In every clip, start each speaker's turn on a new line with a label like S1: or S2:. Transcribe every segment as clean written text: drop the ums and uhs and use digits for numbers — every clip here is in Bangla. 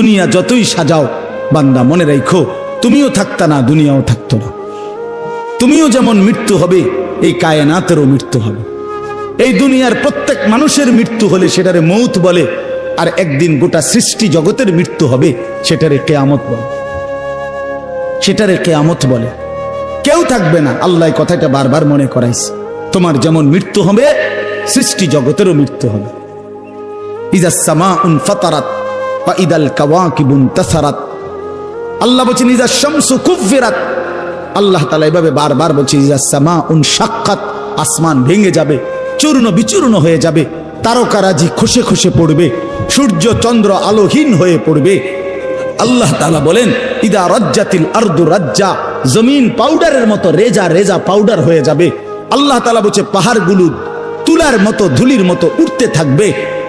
S1: দুনিয়া যতই সাজাও বান্দা মনে রাখো তুমিও থাকতা না, দুনিয়াও থাকতো না। তুমিও যেমন মৃত্যু হবে, এই কায়নাতেরও মৃত্যু হবে। এই দুনিয়ার প্রত্যেক মানুষের মৃত্যু হলে সেটারে মৌত বলে, আর একদিন গোটা সৃষ্টি জগতের মৃত্যু হবে সেটারে কিয়ামত বলে, সেটারে কিয়ামত বলে। কেউ থাকবে না, আল্লাহ কথাটা বারবার মনে করাইছে। তোমার যেমন মৃত্যু হবে সৃষ্টি জগতেরও মৃত্যু হবে। ইযাস সামাউন ফাতারাত ওয়া ইদাল কাওয়াকিবুন তাসারাত। আল্লাহ বলেন ইযাস শামসু কুফিরাত। আল্লাহ তাআলা এভাবে বারবার বলছে ইযাস সামাউন শাক্কাত, আসমান ভেঙে যাবে, চূর্ণ বিচূর্ণ হয়ে যাবে, তারকারাজি খসে খসে পড়বে, সূর্য চন্দ্র আলোহীন হয়ে পড়বে। আল্লাহ তাআলা বলেন ইদা রাজ্জাতিল আরদু রাজ্জা, জমিন পাউডারের মতো রেজা রেজা পাউডার হয়ে যাবে। আল্লাহ তাআলা বলছে পাহাড়গুলো তুলার মতো ধুলির মতো উঠতে থাকবে।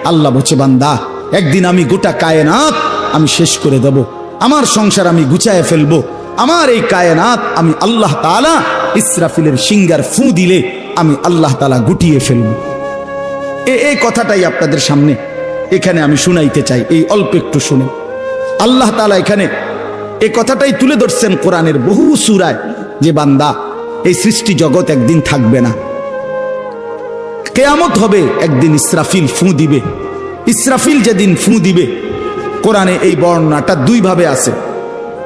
S1: আল্লাহ বলছে বান্দা একদিন আমি গোটা কায়নাত আমি শেষ করে দেব, আমার সংসার আমি গুছায় ফেলবো, আমার এই কায়নাত আমি আল্লাহ তাআলা ইসরাফিলের সিঙ্গার ফু দিলে আমি আল্লাহ তাআলা গুটিয়ে ফেলবো। এই কথাটাই আপনাদের সামনে এখানে আমি শুনাইতে চাই, এই অল্প একটু শুনে। আল্লাহ তাআলা এখানে এই কথাটাই তুলে ধরছেন কোরআনের বহু সূরায় যে বান্দা এই সৃষ্টি জগৎ একদিন থাকবে না, কিয়ামত হবে, একদিন ইসরাফিল ফু দিবে। ইসরাফিল যেদিন ফু দিবে, কোরআনে এই বর্ণনাটা দুই ভাবে আছে।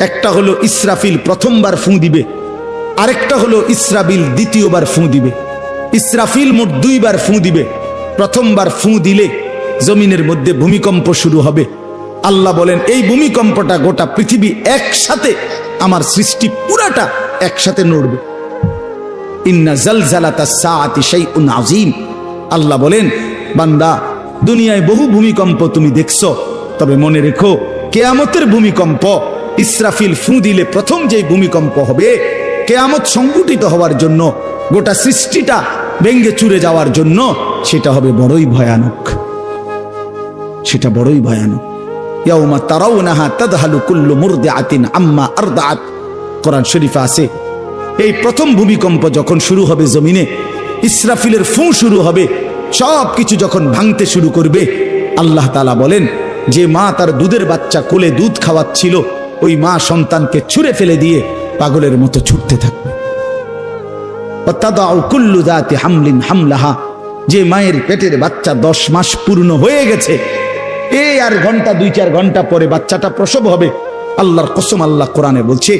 S1: একটা হলো ইসরাফিল প্রথমবার ফু দিবে, আরেকটা হলো ইসরাফিল দ্বিতীয়বার ফু দিবে। ইসরাফিল মোট দুইবার ফু দিবে। প্রথমবার ফু দিলে জমিনের মধ্যে ভূমিকম্প শুরু হবে। আল্লাহ বলেন এই ভূমিকম্পটা গোটা পৃথিবী একসাথে, আমার সৃষ্টি পুরাটা একসাথে নড়বে। ইন্না জালজালাতাস সাআতি শাইউন আযীম। আল্লাহ বলেন বান্দা দুনিয়ায় বহু ভূমিকম্প তুমি দেখছো, তবে মনে রেখো কিয়ামতের ভূমিকম্প, ইসরাফিল ফু দিলে প্রথম যে ভূমিকম্প হবে, কিয়ামত সংঘটিত হওয়ার জন্য, গোটা সৃষ্টিটা ভেঙে চুরে যাওয়ার জন্য, সেটা হবে বড়ই ভয়ানক, সেটা বড়ই ভয়ানক। ইয়াউমা তারাউনাহা তাযহালু কুল্লু মুরদিআতিন আম্মা আরদাআত। কোরআন শরীফে আছে এই প্রথম ভূমিকম্প যখন শুরু হবে জমিনে, ইসরাফিলের ফু শুরু হবে, সব কিছু যখন ভাঙতে শুরু করবে, আল্লাহ তাআলা বলেন যে মা তার দুধের বাচ্চা কোলে দুধ খাওয়াচ্ছিল, ওই মা সন্তানকে ছুঁড়ে ফেলে দিয়ে পাগলের মতো ছুটতে থাকবে। ওয়াতাদাউ কুল্লু যাতি হামলিন হামলাহা, যে মায়ের পেটের বাচ্চা 10 মাস পূর্ণ হয়ে গেছে, এই আর ঘন্টা 2-4 ঘন্টা পরে বাচ্চাটা প্রসব হবে। আল্লাহর কসম, আল্লাহ কোরআনে বলছে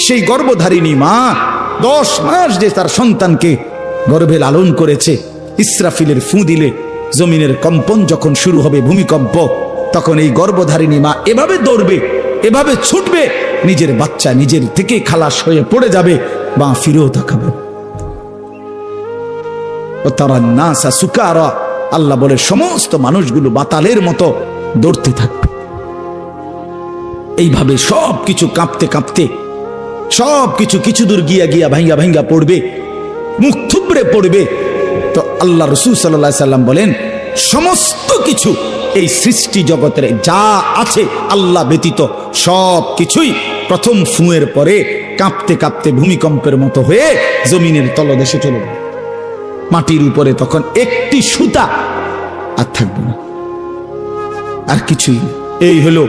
S1: সেই গর্ভধারিণী মা 10 মাস যে তার সন্তানকে গর্ভে লালন করেছে, ইসরাফিলের ফু দিলে জমিনের কম্পন যখন শুরু হবে, ভূমিকম্প, তখন এই গর্ভধারিণী মা এভাবে দৌড়বে, এভাবে ছুটবে, নিজের বাচ্চা নিজের থেকে খালাস হয়ে পড়ে যাবে, বা ফিরেও তাকাবে। ও তারা নাসা সুকারা, আল্লাহ বলে সমস্ত মানুষগুলো বাতালের মতো দৌড়তে থাকবে। এইভাবে সব কিছু কাঁপতে কাঁপতে সব কিছু কিছু দূর গিয়া গিয়া ভাঙ্গা ভাঙ্গা পড়বে, মুখ থুবড়ে পড়বে। তো আল্লাহ রাসূল সাল্লাল্লাহু আলাইহি সাল্লাম বলেন সমস্ত কিছু এই সৃষ্টি জগতের যা আছে আল্লাহ ব্যতীত সব কিছুই প্রথম ফুঁয়ের পরে কাঁপতে কাঁপতে ভূমিকম্পের মতো হয়ে জমিনের তলদেশে চলে যাবে। মাটির উপরে তখন একটি সুতা আর থাকবে না, আর কিছুই না। এই হলো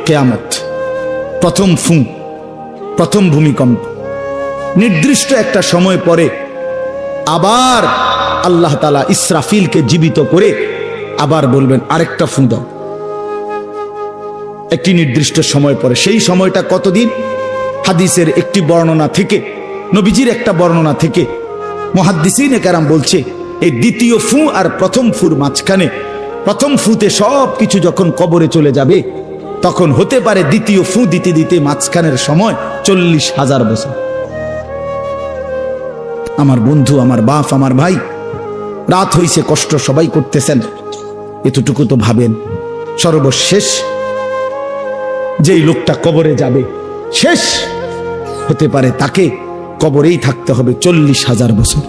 S1: কিয়ামত, প্রথম ফুঁ, প্রথম ভূমিকম্প। নির্দিষ্ট একটা সময় পরে আবার আল্লাহ তাআলা ইসরাফিলকে জীবিত করে আবার বলবেন আরেকটা ফুঁ দাও, একটি নির্দিষ্ট সময় পরে। সেই সময়টা কতদিন? হাদিসের একটি বর্ণনা থেকে, নবীজির একটা বর্ণনা থেকে মুহাদ্দিসিনে কেরাম বলছে এই দ্বিতীয় ফু আর প্রথম ফুর মাঝখানে, প্রথম ফুতে সব কিছু যখন কবরে চলে যাবে, তখন হতে পারে দ্বিতীয় ফু দিতে দিতে মাঝখানের সময় 40,000 বছর। আমার বন্ধু, আমার বাপ, আমার ভাই, রাত হইছে, কষ্ট সবাই করতেছেন, এতটুকু তো ভাবেন সর্বশেষ যেই লোকটা কবরে যাবে, শেষ হতে পারে তাকে কবরেই থাকতে হবে 40,000 বছর।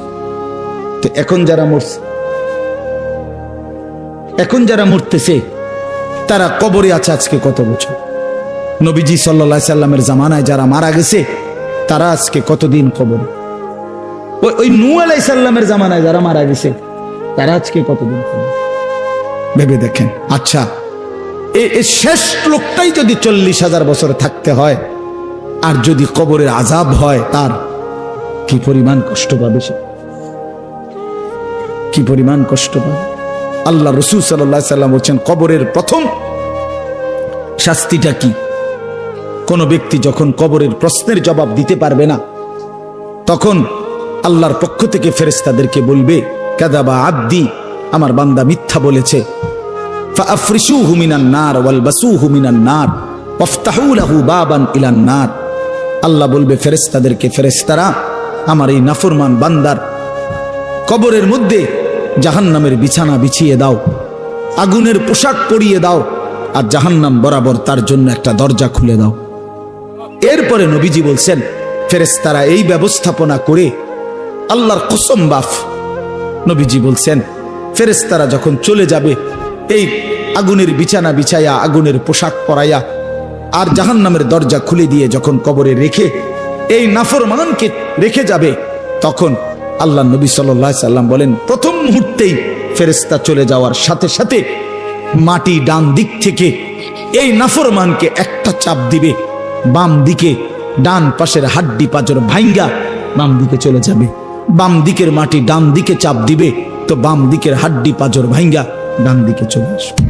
S1: তো এখন যারা মরতেছে তারা কবরে আছে আজকে কত বছর? নবীজি সাল্লাল্লাহু আলাইহি সাল্লামের জামানায় যারা মারা গেছে তারা আজকে কতদিন কবরে? ওই নূহ আলাইহিস সালামের জামানায় যারা মারা গেছে তারা আজকে কতদিন কবরে? ভেবে দেখেন। আচ্ছা, এই শেষ লোকটাই যদি 40,000 বছর থাকতে হয়, আর যদি কবরের আযাব হয়, তার কি পরিমাণ কষ্ট পাবে সে, কি পরিমাণ কষ্ট পাবে। আল্লাহ রাসূল সাল্লাল্লাহু আলাইহি সাল্লাম বলেন, কবরের প্রথম শাস্তিটা কি? কোন ব্যক্তি যখন কবরের প্রশ্নের জবাব দিতে পারবে না, তখন আল্লাহর পক্ষ থেকে ফেরেশতাদেরকে বলবে, কাযাবা আব্দি, আমার বান্দা মিথ্যা বলেছে। ফাআফরিশুহু মিনান নার ওয়ালবাসুহু মিনান নার ওয়াফতাহু লাহু বাবান ইলান নার। আল্লাহ বলবে ফেরেশতাদেরকে, ফেরেশতারা আমার এই নাফরমান বান্দার কবরের মধ্যে জাহান্নামের বিছানা বিছিয়ে দাও, আগুনের পোশাক পরিয়ে দাও, আর জাহান্নাম বরাবর তার জন্য একটা দরজা খুলে দাও। এরপরে নবীজি বলছেন, ফেরেশতারা এই ব্যবস্থাপনা করে, আল্লাহর কসম বাফ, নবীজি বলছেন ফেরেশতারা যখন চলে যাবে, এই আগুনের বিছানা বিছাইয়া, আগুনের পোশাক পরাইয়া, আর জাহান্নামের দরজা খুলে দিয়ে যখন কবরে রেখে এই নাফরমানকে রেখে যাবে, তখন আল্লাহ নবী সাল্লাল্লাহু আলাইহি সাল্লাম বলেন, প্রথম মুহূর্তেই ফেরেশতা চলে যাওয়ার সাথে সাথে মাটি ডান দিক থেকে এই নাফরমানকে একটা চাপ দিবে, বাম দিকে ডান পাশের হাড্ডি পাঁজর ভাঙ্গা বাম দিকে চলে যাবে। বাম দিকের মাটি ডান দিকে চাপ দিবে, তো বাম দিকের হাড্ডি পাঁজর ভাঙ্গা ডান দিকে চলে আসবে।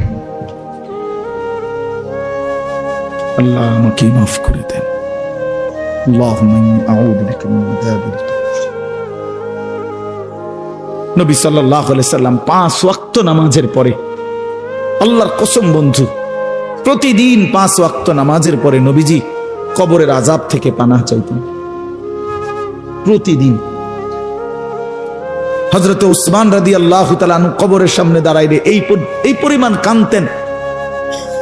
S1: আল্লাহ আমাকে মাফ করে দেন। আল্লাহুম্মা ইন্নী আউযু বিকা মিন আযাবিল কবর। নবী সাল্লাল্লাহু আলাইহি সাল্লাম 5 ওয়াক্ত নামাজের পরে, আল্লাহর কসম বন্ধু, প্রতিদিন 5 ওয়াক্ত নামাজের পরে নবীজি কবরের আযাব থেকে পানাহ চাইতেন, প্রতিদিন। হযরত উসমান রাদিয়াল্লাহু তাআলা আনহু কবরের সামনে দাঁড়াইলে এই পরিমাণ কাঁদতেন,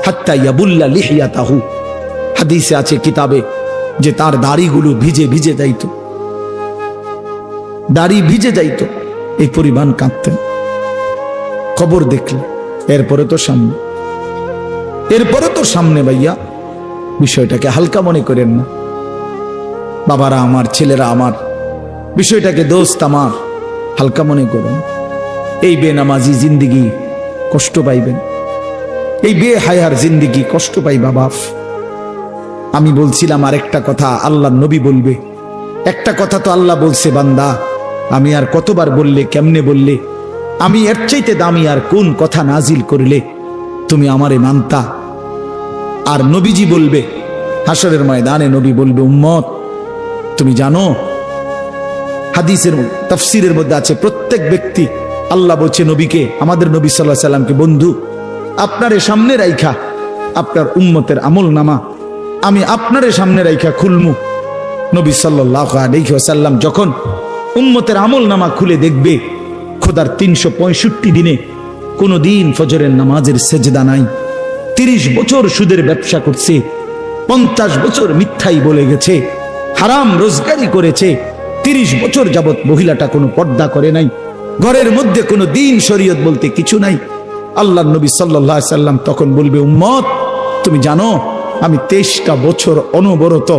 S1: হাত্তা ইয়াবুল্লা লিহিয়াতাহু। হাদিসে আছে কিতাবে যে তার দাড়িগুলো ভিজে ভিজে যাইত, দাড়ি ভিজে যাইত, এই পরিমাণ কাঁদতেন কবর দেখলে। এরপরে তো সামনে ভাইয়া, বিষয়টাকে হালকা মনে করেন না। বাবারা আমার, ছেলেরা আমার, বিষয়টাকে দোস্ত আমার, হালকা মনে করেন। এই বেনামাজি জিন্দিগি কষ্ট পাইবেন, এই বেহায়ার জিন্দিগি কষ্ট পাইবা বাপ। আমি বলছিলাম আরেকটা কথা আল্লাহ নবী বলবে, একটা কথা তো আল্লাহ বলছে, বান্দা আমি আর কতবার বললে, কেমনে বললে, আমি এর চাইতে দামি আর কোন কথা নাজিল করলে তুমি আমারে মানতা। আর নবীজি বলবে হাসরের ময়দানে, নবী বলবে, উম্মত তুমি জানো, হাদিসের তাফসীরের মধ্যে আছে, প্রত্যেক ব্যক্তি, আল্লাহ বলছে নবীকে, আমাদের নবী সাল্লাল্লাহু আলাইহি সাল্লামকে, বন্ধু আপনারে সামনে রাইখা আপনার উম্মতের আমল নামা আমি আপনারে সামনে রাইখা খুলমু। নবী সাল্লাল্লাহু আলাইহি ওয়াসাল্লাম যখন উম্মতের আমল নামা খুলে দেখবে, খোদার 365 দিনে কোনো দিন ফজরের নামাজের সেজদা নাই, 30 বছর সুদের ব্যবসা করছে, 50 বছর মিথ্যাই বলে গেছে, হারাম রোজগারি করেছে, 30 বছর যাবত মহিলাটা কোনো পর্দা করে নাই, ঘরের মধ্যে কোনো দিন শরীয়ত বলতে কিছু নাই। আল্লাহর নবী সাল্লাল্লাহু আলাইহি সাল্লাম তখন বলবে, উম্মত তুমি জানো আমি 23টা বছর অনবরত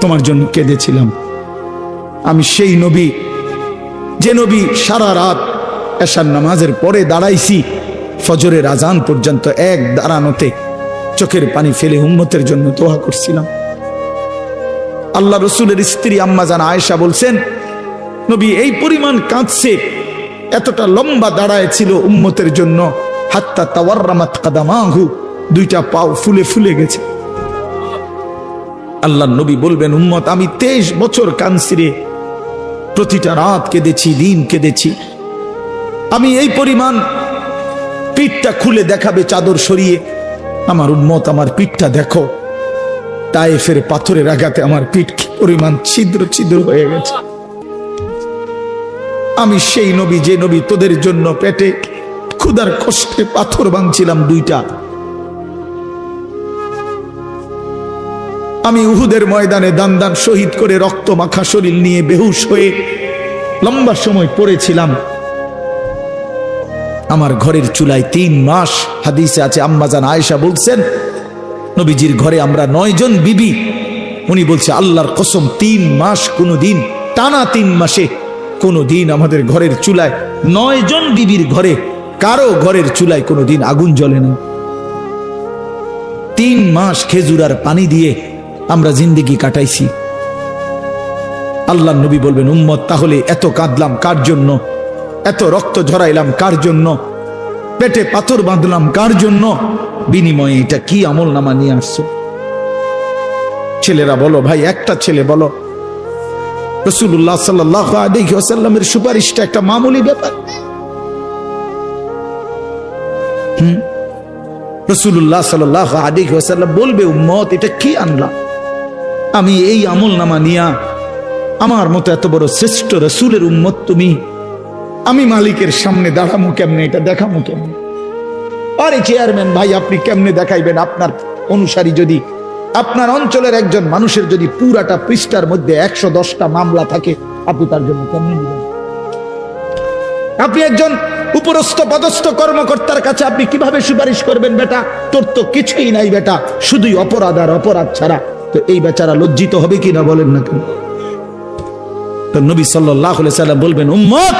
S1: তোমার জন্য কেঁদেছিলাম। আমি সেই নবী, যে নবী সারা রাত এশার নামাজের পরে দাঁড়াইছি ফজরের আজান পর্যন্ত, এক দাঁড়ানোতে চোখের পানি ফেলে উম্মতের জন্য দোয়া করছিলাম। আল্লাহ রসুলের স্ত্রী আম্মা জান আয়েশা বলছেন, নবী এই পরিমাণ কাঁদছে, এতটা লম্বা দাঁড়ায় ছিল উম্মতের জন্য, হাত্তা তাওয়াররামাত কাদামাহু, 2টা পাও ফুলে ফুলে গেছে। আল্লাহ নবী বলবেন, উম্মত আমি 23 বছর কাঁদছি রে, প্রতিটা রাত কেঁদেছি, দিন কেঁদেছি। আমি এই পরিমাণ, পিঠটা খুলে দেখাবে চাদর সরিয়ে, আমার উম্মত আমার পিঠটা দেখো, তায়েফের পাথরের আঘাতে আমার পিঠ কি পরিমাণ ছিদ্র ছিদ্র হয়ে গেছে। আমি সেই নবী, যে নবী তোদের জন্য পেটে ক্ষুধার কষ্টে পাথর ভাঙছিলাম 2টা। আমি উহুদের ময়দানে দান দান শহীদ করে রক্ত মাখা শরীর নিয়ে বেহুশ হয়ে লম্বা সময় পড়েছিলাম। আমার ঘরের চুলায় 3 মাস, হাদিসে আছে আম্মা জান আয়েশা বলছেন, নবীজির ঘরে আমরা 9 জন বিবি। উনি বলছে আল্লাহর কসম 3 মাস, কোনো দিন টানা 3 মাসে কোনো দিন আমাদের ঘরের চুলায়, 9 জন বিবির ঘরে কারো ঘরের চুলায় কোনো দিন আগুন জ্বলে না। 3 মাস খেজুর আর পানি দিয়ে আমরা জিন্দেগি কাটাইছি। আল্লাহর নবী বলবেন, উম্মত তাহলে এত কাঁদলাম কার জন্য, এত রক্ত ঝরাইলাম কার জন্য, পেটে পাথর বাঁধলাম কার জন্য, বিনিময়ে এটা কি আমল নামা নিয়ে আসছো? ছেলেরা বলো ভাই, একটা ছেলে বলো রাসূলুল্লাহ সাল্লাল্লাহু আলাইহি ওয়াসাল্লামের সুপারিশটা একটা মামুলি ব্যাপার। রাসূলুল্লাহ সাল্লাল্লাহু আলাইহি ওয়াসাল্লাম বলবে, উম্মত এটা কি আনলা? আমি এই আমল নামা নিয়া আমার মতো এত বড় শ্রেষ্ঠ রাসূলের উম্মত তুমি, আমি মালিকের সামনে দাঁড়ামু কেমনে, এটা দেখামু কেমনে? আরে চেয়ারম্যান ভাই, আপনি কেমনে দেখাইবেন? আপনার অনুসারী যদি, আপনার অঞ্চলের একজন মানুষের যদি পুরাটা পৃষ্ঠার মধ্যে 110টা মামলা থাকে, আপনি তার জন্য কেমনে দিবেন? আপনি একজন উপরস্থ পদস্থ কর্মকর্তার কাছে আপনি কিভাবে সুপারিশ করবেন? বেটা তোর তো কিছুই নাই বেটা, শুধুই অপরাধ আর অপরাধ ছাড়া। তো এই বেচারা লজ্জিত হবে কিনা বলেন না কেন? তো নবী সাল্লাল্লাহু আলাইহি সাল্লাম বলবেন, উম্মত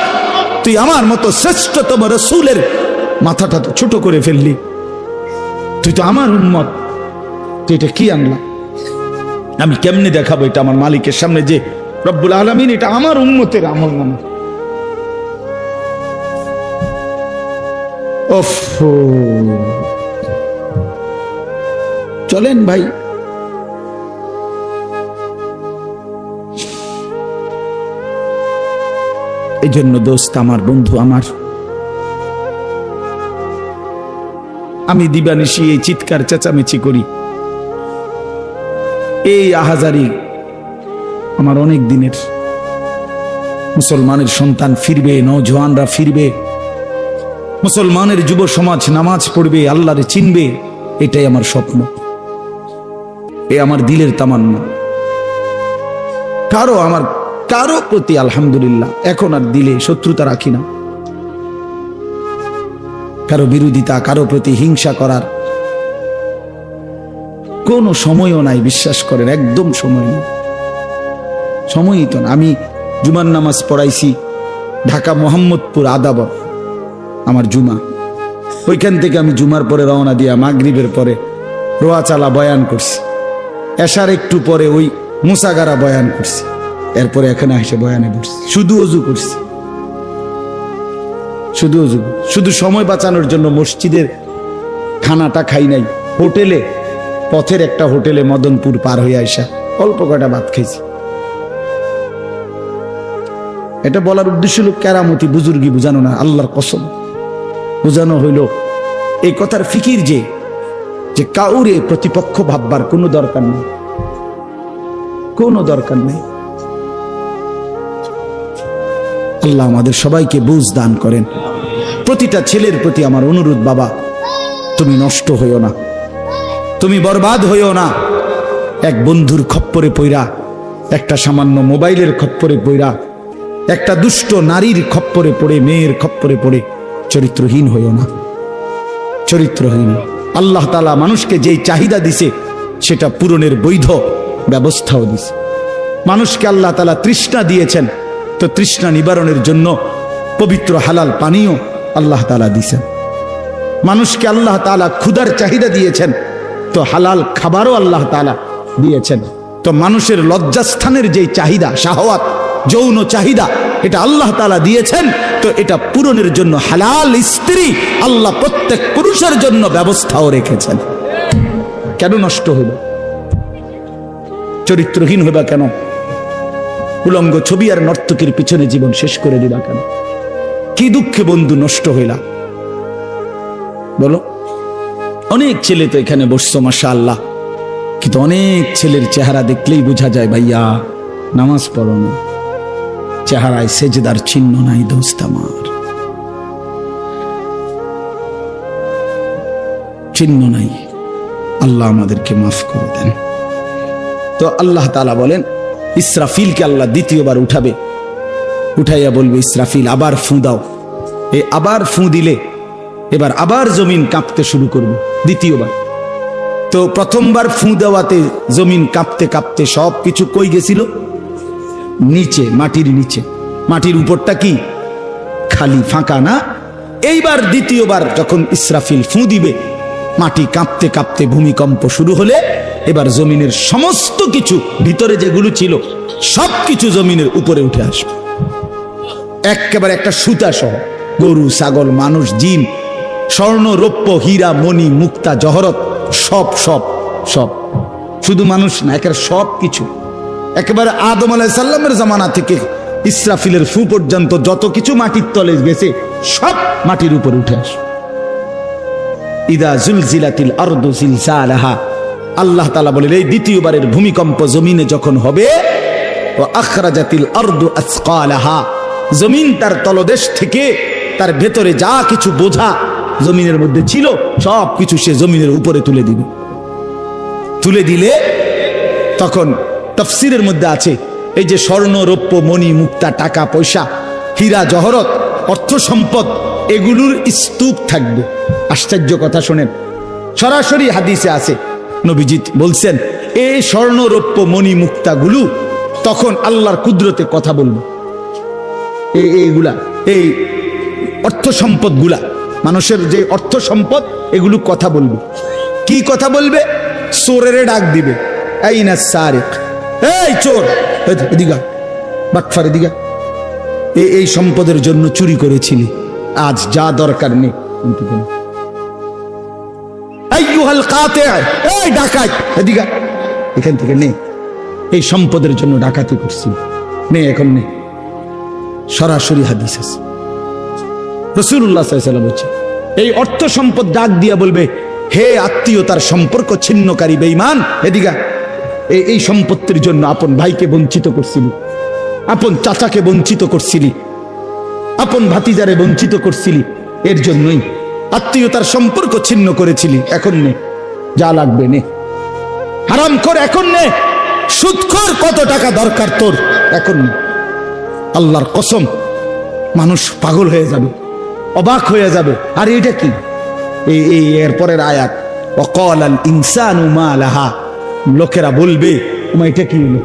S1: তুই আমার মতো শ্রেষ্ঠতম রাসূলের মাথাটা তো ছোট করে ফেললি, তুই তো আমার উম্মত, তুই এটা কি আনলা? আমি কেমনে দেখাবো এটা আমার মালিকের সামনে যে রব্বুল আলামিন এটা আমার উম্মতের আমল নামা? ওফ, চলেন ভাই, এই জন্য দোস্ত আমার, বন্ধু আমার, আমি দিবানিশি এই চিৎকার চেঁচামেচি করি, এই আহাজারি আমার অনেক দিনের। মুসলমানের সন্তান ফিরবে, নওজওয়ানরা ফিরবে, মুসলমানের যুব সমাজ নামাজ পড়বে, আল্লাহরে চিনবে, এটাই আমার স্বপ্ন, এ আমার দিলের তামান্না। কারো প্রতি আলহামদুলিল্লাহ এখন আর দিলে শত্রুতা রাখি না, কারো বিরোধিতা, কারো প্রতি হিংসা করার কোনো সময়ও নাই, বিশ্বাস করেন, একদম সময় নেই, সময়ই তো না। আমি জুমার নামাজ পড়াইছি ঢাকা মোহাম্মদপুর আদাবর, আমার জুমা, ওইখান থেকে আমি জুমার পরে রওনা দিয়া মাগরিবের পরে রোয়াচালা বয়ান করছি, এশার একটু পরে ওই মুসাগারা বয়ান করছি, এরপরে এখানে এসে বয়ানে বসছি, শুধু ওযু করছি, শুধু ওযু, শুধু সময় বাঁচানোর জন্য মসজিদের খানাটা খাই নাই, হোটেলে, পথের একটা হোটেলে মদনপুর পার হয়ে আইসা অল্প কয়টা ভাত খাইছি। এটা বলার উদ্দেশ্য হলো কেরামতি বুজুর্গি বুঝানো না, আল্লাহর কসম বুঝানো হইল এই কথার ফিকির যে কাউরে প্রতিপক্ষ ভাববার কোনো দরকার নেই, কোনো দরকার নেই। আল্লাহ আমাদের সবাইকে বুঝ দান করেন। প্রতিটা ছেলের প্রতি আমার অনুরোধ, বাবা তুমি নষ্ট হইও না, তুমি বরবাদ হইও না। এক বন্ধুর খপ্পরে পইরা, একটা সামান্য মোবাইলের খপ্পরে পইরা, একটা দুষ্ট নারীর খপ্পরে পড়ে, মেয়ের খপ্পরে পড়ে চরিত্রহীন হইও না, চরিত্রহীন। আল্লাহ তাআলা মানুষকে যেই চাহিদা দিছে সেটা পূরণের বৈধ ব্যবস্থাও দিছে। মানুষকে আল্লাহ তাআলা তৃষ্ণা দিয়েছেন, তো তৃষ্ণা নিবারণের জন্য পবিত্র হালাল পানীয় আল্লাহ তাআলা দিয়েছেন। মানুষকে আল্লাহ তাআলা ক্ষুধার চাহিদা দিয়েছেন, তো হালাল খাবারও আল্লাহ তাআলা দিয়েছেন। তো মানুষের লজ্জাস্থানের যেই চাহিদা, শাহওয়াত, যৌন চাহিদা, এটা আল্লাহ তাআলা দিয়েছেন, তো এটা পূরণের জন্য হালাল স্ত্রী আল্লাহ প্রত্যেক পুরুষের জন্য ব্যবস্থাও রেখেছেন। কেন নষ্ট হইল? চরিত্রহীন হইবা কেন? উলঙ্গ ছবি আর নর্তকীর পিছনে জীবন শেষ করে দিবা কেন? কি দুঃখে বন্ধু নষ্ট হইলা বলো? অনেক ছেলে তো এখানে বসছো মাশাআল্লাহ, কিন্তু অনেক ছেলের চেহারা দেখলেই বোঝা যায় ভাইয়া নামাজ পড়ো না, চেহারায় সেজদার চিহ্ন নাই দোস্ত আমার, চিহ্ন নাই। আল্লাহ আমাদেরকে মাফ করে দেন। তো আল্লাহ তাআলা বলেন ইসরাফিলকে আল্লাহ দ্বিতীয়বার উঠাবে, উঠাইয়া বলবে ইসরাফিল আবার ফুঁ দাও। এই আবার ফুঁ দিলে এবার আবার জমিন কাঁপতে শুরু করবে দ্বিতীয়বার। তো প্রথমবার ফুঁ দেওয়াতে জমিন কাঁপতে কাঁপতে সব কিছু কই গেছিল? নিচে, মাটির নিচে। মাটির উপরটা কি খালি, ফাঁকা না? এইবার দ্বিতীয়বার যখন ইসরাফিল ফুঁ দিবে, মাটি কাঁপতে কাঁপতে ভূমিকম্প শুরু হলে এবার জমিনের সমস্ত কিছু ভিতরে যেগুলো ছিল সবকিছু জমিনের উপরে উঠে আসবে, একেবারে একটা সুতা সহ। গরু, ছাগল, মানুষ, জিন, স্বর্ণ, রৌপ্য, হীরা, মণি, মুক্তা, জহরত, সব সব সব, শুধু মানুষ না, একেবারে সব কিছু, একেবারে আদম আলাইহিস সালামের জামানা থেকে ইসরাফিলের ফু পর্যন্ত যত কিছু মাটির তলে গেছে সব মাটির উপরে উঠে আসবে। ইদা জুলজিলাতিল আরদু জিলজালাহা, আল্লাহ তাআলা বলেন এই দ্বিতীয়বারের ভূমিকম্প জমিনে যখন হবে, ওয়া আখরাজাতিল আরদু আসকালাহা, জমিন তার তলদেশ থেকে তার ভেতরে যা কিছু বোঝা জমিনের মধ্যে ছিল সব কিছু সে জমিনের উপরে তুলে দিবে। তুলে দিলে তখন তাফসীরের মধ্যে আছে এই যে স্বর্ণ, রৌপ্য, মণি, মুক্তা, টাকা পয়সা, হীরা, জহরত, অর্থ সম্পদ, এগুলোর স্তূপ থাকবে। আশ্চর্য কথা শোনেন, সরাসরি হাদিসে আছে, নবীজি বলছেন এই স্বর্ণ, রৌপ্য, মণি, মুক্তাগুলো তখন আল্লাহর কুদরতে কথা বলবে। এইগুলা, এই অর্থ সম্পদ গুলা, মানুষের যে অর্থ সম্পদ, এগুলো কথা বলবে। কি কথা বলবে? চোরের ডাক দিবে, আইনা সারিক, এই চোর, এদিকে বাটফার, এদিকে এই সম্পদের জন্য চুরি করেছিলি, আজ যা দরকার নেই। আইয়ুহাল কাতি, এই ডাকাত, এদিকে এখান থেকে নে, এই সম্পদের জন্য ডাকাতি করছি, নে এখন নে। সরাসরি হাদিস আছে, রাসূলুল্লাহ সাল্লাল্লাহু আলাইহি ওয়াসাল্লাম বলেছেন এই অর্থ সম্পদ ডাক দিয়া বলবে, হে আত্মীয়তার সম্পর্ক ছিন্নকারী বেঈমান, এদিকে এই সম্পত্তির জন্য আপন ভাইকে বঞ্চিত করছিলি, আপন চাচাকে বঞ্চিত করছিলি, আপন ভাতিজারে বঞ্চিত করছিলি, এর জন্যই আত্মীয়তার সম্পর্ক ছিন্ন করেছিলি, এখন নে যা লাগবে নে, হারাম কর এখন নে, সুদখোর কত টাকা দরকার তোর এখন নে। আল্লাহর কসম, মানুষ পাগল হয়ে যাবে, অবাক হয়ে যাবে। আর এটা কি? এই এরপরের আয়াত, ওয়াকালাল ইনসানু মা লাহা, লোকেরা বলবে এটা কি হলো,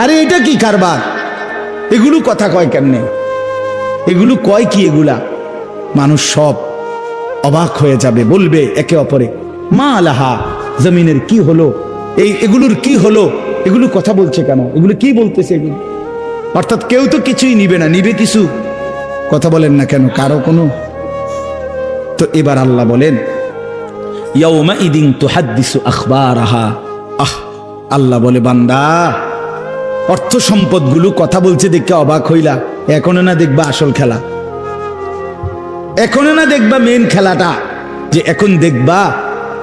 S1: আরে এটা কি কারবার, এগুলো কথা কয় কেমনে, এগুলো কয় কি, এগুলা মানুষ সব অবাক হয়ে যাবে, বলবে একে অপরে মা লাহা, জমিনের কি হলো, এগুলোর কি হলো, এগুলো কথা বলছে কেন, এগুলো কি বলতেছে এগুলো? অর্থাৎ কেউ তো কিছুই নিবে না, নিবে কিছু, কথা বলেন না কেন কারো কোনো। তো এবার আল্লাহ বলেন ইয়াউমাইদিন তুহাদ্দিসু আখবারাহা, আল্লাহ বলে বান্দা অর্থ সম্পদগুলো কথা বলছে দেখে অবাক হইলা, এখনো না দেখবা আসল খেলা, এখনো না দেখবা মেন খেলাটা, যে এখন দেখবা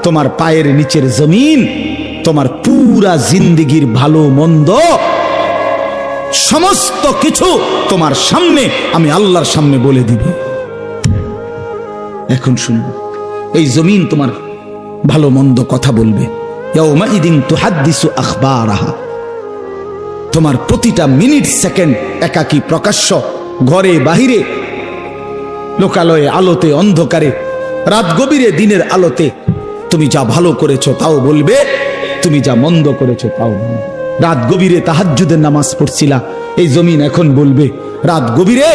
S1: তোমার পায়ের নিচের জমিন, তোমার পুরা জিন্দেগির ভালো মন্দ সমস্ত কিছু তোমার সামনে আমি আল্লাহর সামনে বলে দিব। এখন শুনবে, এই জমিন তোমার ভালো মন্দ কথা বলবে। ইয়াউমাইদিন তুহাদ্দিসু আখবারাহা, তোমার প্রতিটা মিনিট সেকেন্ড একাকী প্রকাশ্য, ঘরে বাহিরে, লোকালয়ে, আলোতে, অন্ধকারে, রাত গভীরে, দিনের আলোতে, তুমি যা ভালো করেছো তাও বলবে, তুমি যা মন্দ করেছো তাও বলবে। রাত গভীরে তাহাজ্জুদের নামাজ পড়ছিলা, এই জমিন এখন বলবে রাত গভীরে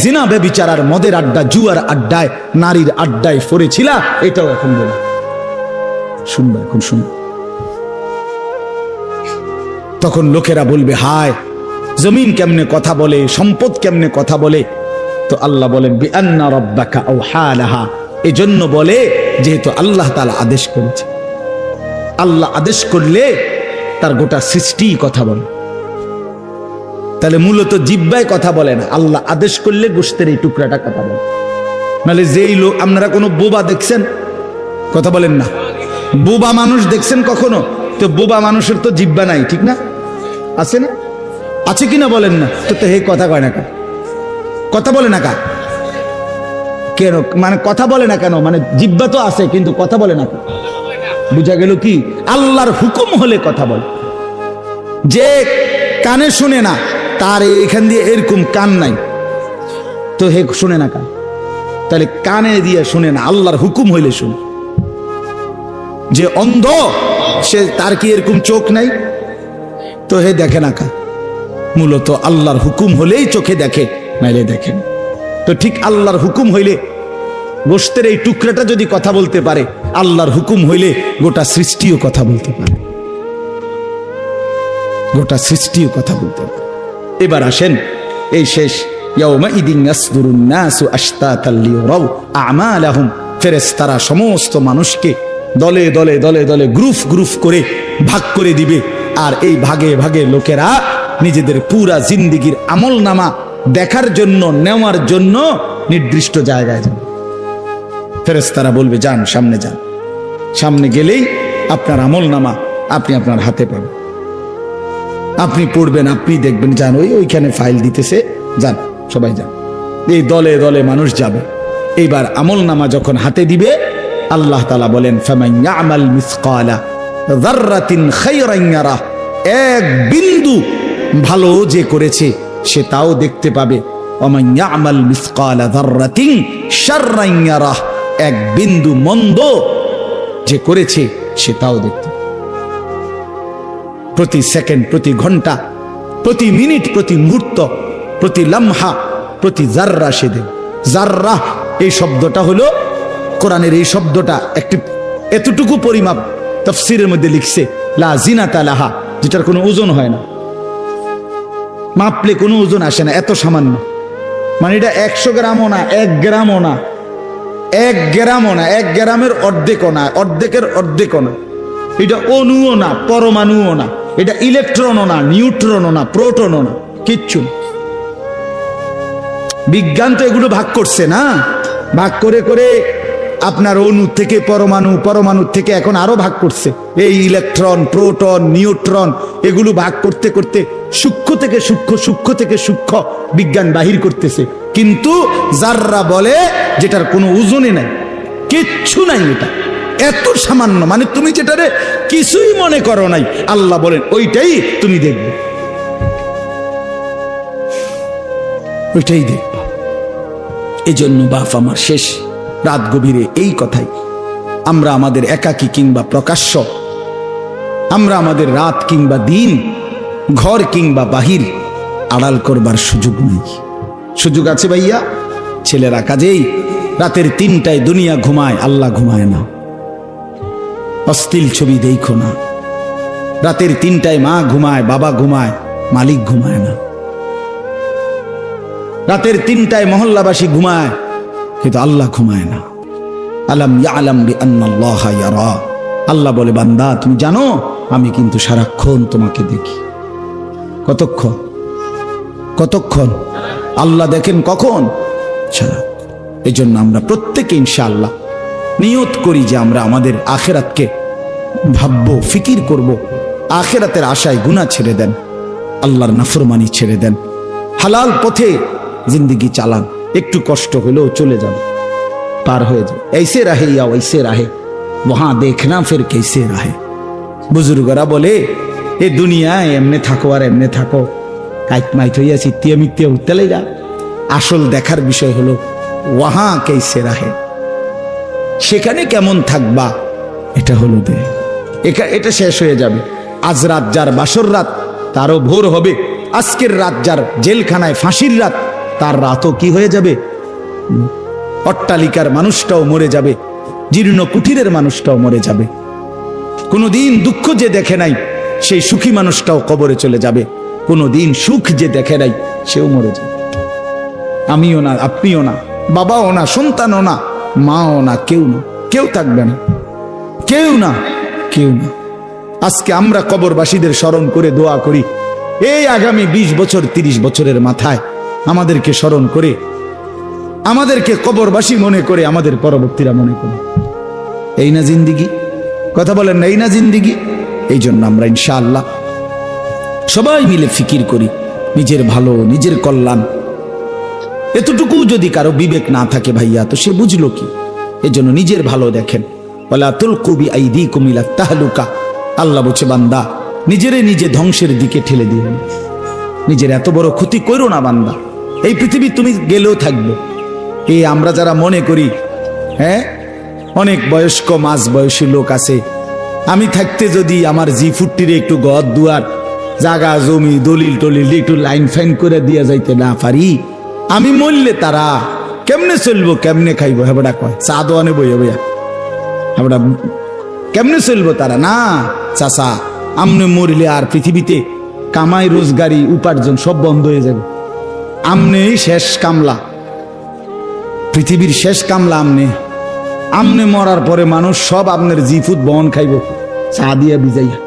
S1: জিনা ব্যভিচার, মদের আড্ডা, জুয়ার আড্ডায়, নারীর আড্ডায় পড়েছিলা, এটাও এখন বলবে। শুনবে, এখন শুনবে। তখন লোকেরা বলবে হায়, জমিন কেমনে কথা বলে, সম্পদ কেমনে কথা বলে। তো আল্লাহ বলেন বিআন্না রাব্বাকা আওহা লাহা, এজন্য বলে যেহেতু আল্লাহ তাআলা আদেশ করেছে। আল্লাহ আদেশ করলে তার গোটা সৃষ্টি কথা বলে, তাহলে মূলত জিহ্বায় কথা বলে না, আল্লাহ আদেশ করলে গোশতের এই টুকরাটা কথা বলে। নাহলে যেই লোক, আপনারা কোনো বোবা দেখছেন, কথা বলেন না, বোবা মানুষ দেখছেন কখনো? তো বোবা মানুষের তো জিহ্বা নাই, ঠিক না? আছে না? আছে কিনা বলেন না? তো হে কথা কয় না কা, কথা বলে না কা কেন, মানে কথা বলে না কেন, মানে জিহ্বা তো আছে কিন্তু কথা বলে না। বুঝা গেল কি? আল্লাহর হুকুম হলে কথা বলে। যে কানে শুনে না, তার এখান দিয়ে এরকম কান নাই, তো হে শুনে না কান, তাহলে কানে দিয়ে শুনে না, আল্লাহর হুকুম হইলে শুনে। যে অন্ধ, সে তার কি এরকম চোখ নাই, তো হে দেখে না কা। মূলত আল্লাহর হুকুম হলেই চোখে দেখে, নাইলে দেখেন। তো ঠিক আল্লাহর হুকুম হইলে গোশতের এই টুকরাটা যদি কথা বলতে পারে, আল্লাহর হুকুম হইলে গোটা সৃষ্টিও কথা বলতে পারে, গোটা সৃষ্টিও কথা বলতে পারে। এবার আসেন, এই শেষ ইয়াউমাইদিন ইয়াসদুরুন নাসু আশতাতাল লিয়ারাউ আমালাহুম, ফেরেশতারা সমস্ত মানুষকে দলে দলে দলে দলে গ্রুপ গ্রুপ করে ভাগ করে দিবে। আর এই ভাগে ভাগে লোকেরা নিজেদের পুরা জিন্দেগির আমলনামা দেখার জন্য, নেওয়ার জন্য নির্দিষ্ট জায়গায় যাবে। ফেরেশতারা বলবে যান, সামনে যান। সামনে গেলেই আপনার আমলনামা আপনি আপনার হাতে পাবেন, আপনি পড়বেন, আপনি দেখবেন, যান ওইখানে ফাইল দিতেছে, যান সবাই যান। এই দলে দলে মানুষ যাবে। এইবার আমলনামা যখন হাতে দিবে, আল্লাহ তাআলা বলেন ফামান ইয়ামাল মিসকালা যাররাতিন খায়রান ইয়ারা, এক বিন্দু ভালো যে করেছে সে তাও দেখতে পাবে। ওমান ইয়ামাল মিসকালা যাররাতিন শাররান ইয়ারা, এক বিন্দু মন্দ যে করেছে সে তাও দেখতে পাবে। প্রতি সেকেন্ড, প্রতি ঘন্টা, প্রতি মিনিট, প্রতি মুহূর্ত, প্রতি লামহা, প্রতি জাররা সে দেবে। জাররা এই শব্দটা হলো কোরআনের, এই শব্দটা একটি এতটুকু পরিমাপ তাফসীরের মধ্যে লিখছে লা জিনাতা লাহা, যেটার কোনো ওজন হয় না, মাপলে কোনো ওজন আসে না, এত সামান্য। মানে এটা 100 গ্রামও না, 1 গ্রামও না, 1 গ্রামও না, 1 গ্রামের অর্ধেকও না, অর্ধেকের অর্ধেকও না। এটা অণুও না, পরমাণুও না, এটা ইলেকট্রনও না, নিউট্রনও না, প্রোটনও না, কিচ্ছু না। বিজ্ঞান তো এগুলো ভাগ করছে না, ভাগ করে করে আপনার অণু থেকে পরমাণু, পরমাণু থেকে এখন আরো ভাগ করছে। এই ইলেকট্রন, প্রোটন, নিউট্রন এগুলো ভাগ করতে করতে সূক্ষ্ম থেকে সূক্ষ্ম, সূক্ষ্ম থেকে সূক্ষ্ম বিজ্ঞান বাহির করতেছে। কিন্তু জাররা বলে যেটার কোনো ওজনই নাই, কিচ্ছু নাই, এটা এত সামান্য, মানে তুমি যেটারে কিছুই মনে করো নাই, আল্লাহ বলেন ওইটাই তুমি দেখবে, ওইটাই দেখবে। এই জন্য বাপ আমার শেষ রাত গভীরে এই কথাই, আমরা আমাদের একাকী কিংবা প্রকাশ্য, আমরা আমাদের রাত কিংবা দিন, ঘর কিংবা বাহির আড়াল করবার সুযোগ নেই। সুযোগ আছে ভাইয়া? ছেলেরা কাজেই রাতের 3টায় দুনিয়া ঘুমায়, আল্লাহ ঘুমায় না। অশ্লীল ছবি দেখো না। রাতের 3টায় মা ঘুমায়, বাবা ঘুমায়, মালিক ঘুমায় না। রাতের 3টায় মহল্লাবাসী ঘুমায়, কিন্তু আল্লাহ ঘুমায় না। আলাম ইয়ালাম বিআন্নাল্লাহা ইয়ারা, আল্লাহ বলে বান্দা তুমি জানো আমি কিন্তু সারাক্ষণ তোমাকে দেখি। কতক্ষণ? কতক্ষণ? আল্লাহ দেখেন কখন? সারাক্ষণ। এই জন্য আমরা প্রত্যেকে ইনশাআল্লাহ নিয়ত করি যে আমরা আমাদের আখিরাতকে ভাববো, ফিকির করব। আখিরাতের আশায় গুনাহ ছেড়ে দেন, আল্লাহর নাফরমানি ছেড়ে দেন, হালাল পথে জিন্দেগি চালান। একটু কষ্ট হলেও চলে যাবে, পার হয়ে যাবে। ऐसे रहे या वैसे रहे, वहां देखना फिर कैसे रहे। বুজুর্গরা বলে এ দুনিয়ায় এমনে থাকো আর এমনে থাকো, কাইট মাইট হইয়া চিত্তিয়া মিত্তিয়া উঠতে লেগা। আসল দেখার বিষয় হলো ওয়াহা কেসে রাহে, সেখানে কেমন থাকবা, এটা হলো দে। এটা শেষ হয়ে যাবে। আজ রাত যার বাসর রাত, তারও ভোর হবে। আজকের রাত যার জেলখানায় ফাঁসির রাত, তার রাতও কি হয়ে যাবে? অট্টালিকার মানুষটাও মরে যাবে, জীর্ণ কুঠিরের মানুষটাও মরে যাবে। কোনোদিন দুঃখ যে দেখে নাই সেই সুখী মানুষটাও কবরে চলে যাবে। কোনোদিন সুখ যে দেখে নাই সেও মরে যাবে। আমিও না, আপনিও না, বাবাও না, সন্তানও না, মাও না, কেউ না, কেউ থাকবে না, কেউ না, কেউ না। আজকে আমরা কবরবাসীদের স্মরণ করে দোয়া করি, এই আগামী 20 বছর 30 বছরের মাথায় আমাদেরকে স্মরণ করে, আমাদেরকে কবরবাসী মনে করে, আমাদের পরবর্তীরা মনে করে। এই না জিন্দিগি? কথা বলেন না, এই না জিন্দিগি? এই জন্য আমরা ইনশাআল্লাহ সবাই মিলে ফিকির করি নিজের ভালো, নিজের কল্যাণ। এতটুকু যদি কারো বিবেক না থাকে ভাইয়া, তো সে বুঝলো কি? এজন্য নিজের ভালো দেখেন। ওয়ালা তুলকু বিআইদিকুম ইলা তাহলুকা, আল্লাহ বলছে বান্দা নিজেরে নিজে ধ্বংসের দিকে ঠেলে দিও না, নিজের এত বড় ক্ষতি করো না বান্দা। এই পৃথিবী তুমি গেলেও থাকবে। এই আমরা যারা মনে করি, হ্যাঁ অনেক বয়স্ক মাঝ বয়সী লোক আছে, আমি থাকতে যদি আমার জি40 একটু ঘর দুয়ার জাগা জমি দলিল টলিল একটু লাইন ফাইন করে দিয়ে যাইতে না পারি, আমি মরলে তারা কেমনে চলবো কেমনে খাইবো হেবড়া কয় চা দোয়ানে বইয়া বইয়া হেবড়া কেমনে চলবো তারা না চাচা আমনে মরিলে আর পৃথিবীতে কামাই রোজগারি উপার্জন সব বন্ধ হয়ে যাবে আমনেই শেষ কামলা পৃথিবীর শেষ কামলা আমনে মরার পরে মানুষ সব আপনার জিফুত বহন খাইব চা দিয়া বিজাইয়া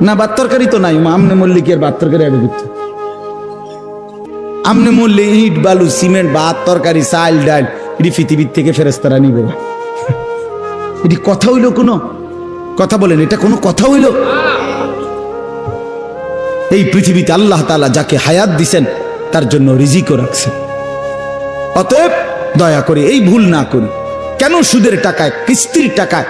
S1: না ভাত তরকারি তো নাই আমনে মরলে কি আর ভাত তরকারি আগে দিত আমনে মরলে ইট বালু সিমেন্ট ভাত তরকারি চাল ডাল এটি পৃথিবীর থেকে ফেরেস্তারা নিবে না এটি কথা হইল কোনো কথা বলেন এটা কোনো কথা হইল এই পৃথিবীতে আল্লাহ তাআলা যাকে হায়াত দিছেন তার জন্য রিজিকও রাখছেন অতএব দয়া করে এই ভুল না করি কেন সুদের টাকায় কিস্তির টাকায়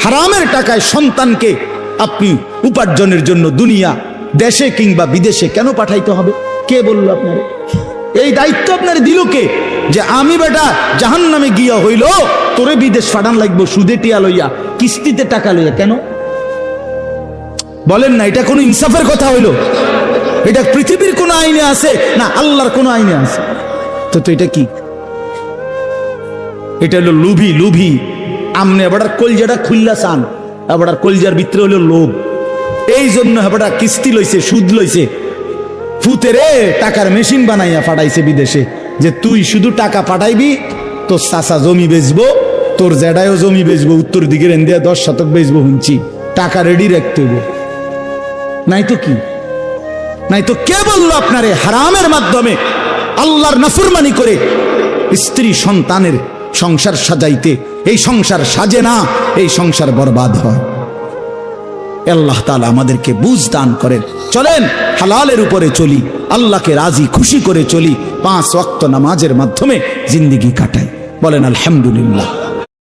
S1: হারামের টাকায় সন্তানকে আপনি উপার্জনের জন্য দুনিয়া দেশে কিংবা বিদেশে কেন পাঠাইতে হবে কে বলল আপনার এই দায়িত্ব আপনার দিল কে যে আমি বেটা জাহান্নামে গিয়া হইল তোরে বিদেশ পাঠান লাগবো সুদে টিয়া লইয়া কিস্তিতে টাকা লইয়া কেন বলেন না এটা কোনো ইনসাফের কথা হইল এটা পৃথিবীর কোন আইনে আছে না আল্লাহর কোন আইনে আছে তো এটা কি এটা হলো লুভি আমনে এবার কলজাটা খুললা চান এবার কলজার ভিতরে হলো লোভ এই জন্য এবার কিস্তি লইছে সুদ লইছে ফুতেরে টাকার মেশিন বানাইয়া পাঠাইছে বিদেশে যে তুই শুধু টাকা পাঠাইবি তোর চাচা জমি বেচবো তোর জেডায়ও জমি বেচবো উত্তর দিকের ইন্ডিয়া 10 শতক বেচবো হুঁচি টাকা রেডি রাখতে হইব নাই তো কি নাই তো কে বললো আপনারে হারামের মাধ্যমে আল্লাহর নাফরমানি করে স্ত্রী সন্তানের সংসার সাজাইতে এই সংসার সাজে না এই সংসার বরবাদ হয় আল্লাহ তাআলা আমাদেরকে বুঝ দান করেন চলেন হালালের উপরে চলি আল্লাহকে রাজি খুশি করে চলি 5 ওয়াক্ত নামাজের মাধ্যমে জিন্দেগি কাটাই বলেন আলহামদুলিল্লাহ